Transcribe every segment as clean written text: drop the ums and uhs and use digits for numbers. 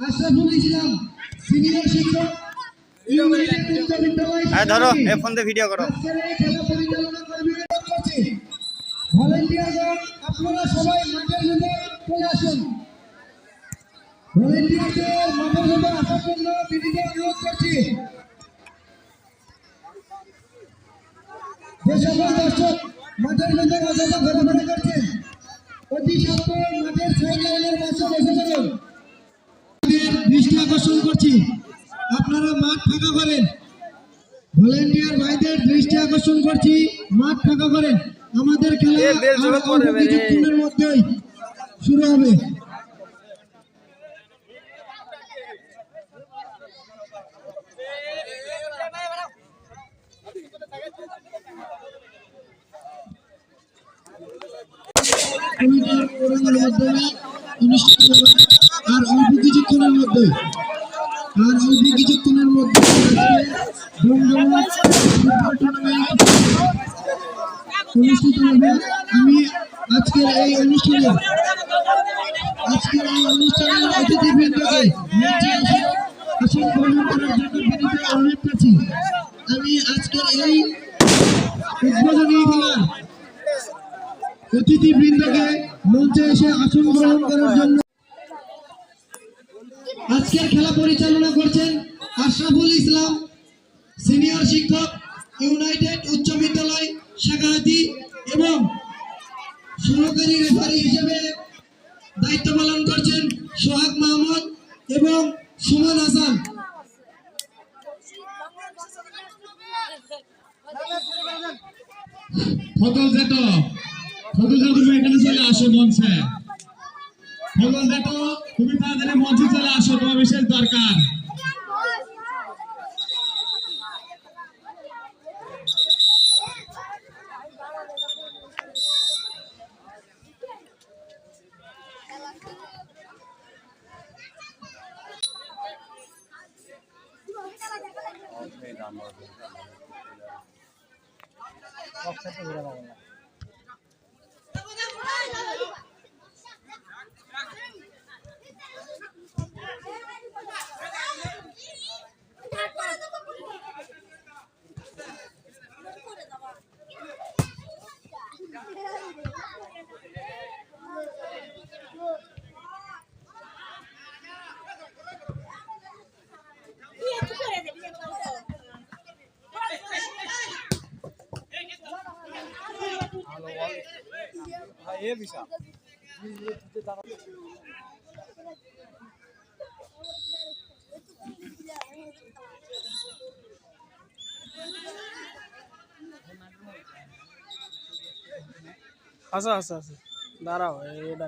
Ashraful Islam senior শিক্ষক ধরো phone দিয়ে ভিডিও করো। ভলেন্টিয়ারগণ আপনারা সবাই মাঠের মধ্যে চলে আসুন। ভলেন্টিয়ারদের মাঠের মধ্যে আসার জন্য বিনীত অনুরোধ করছি। যে সকল দর্শক মাঠের মধ্যে অযথা ঘোরাফেরা করছেন অতি সত্বর মাঠের সাইড লাইনের পাশে বসে যাবেন। দৃষ্টি আকর্ষণ করছি আপনারা মাঠ ফাঁকা করেন। ভলেন্টিয়ার ভাইদের দৃষ্টি আকর্ষণ করছি মাঠ ফাঁকা করেন। আমাদের খেলা কিছুক্ষণের মধ্যেই শুরু হবে। আর অল্প কিছুক্ষণের মধ্যে অনুষ্ঠিত হবে। আমি আজকের এই অনুষ্ঠানের অতিথিবৃন্দকে আসন গ্রহণ করার জন্য বিনীত অনুরোধ করছি। আমি আজকের এই উদ্বোধনী খেলার অতিথিবৃন্দকে মঞ্চে এসে আসন গ্রহণ করার জন্য আজকের খেলা পরিচালনা করছেন আশরাফুল ইসলাম সিনিয়র শিক্ষক ইউনাইটেড উচ্চ বিদ্যালয় শাখাহাতি এবং সহকারী রেফারি হিসেবে দায়িত্ব পালন করছেন সোহাগ মাহমুদ এবং সুমন হাসান। ফজল জেটো তুমি এখানে চলে আসো মঞ্চে। ফজল জেটো তুমি তাড়াতাড়ি মঞ্চে চলে আসো, তোমার বিশেষ দরকার। আচ্ছা আচ্ছা আচ্ছা দাঁড়াও এটা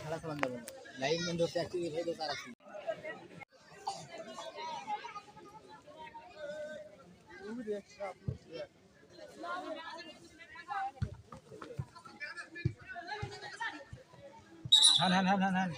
খেলা চালান যাবে লাইভ মেন দোস্ত অ্যাক্টিভ হয়ে দোস্ত আর আছে হ্যাঁ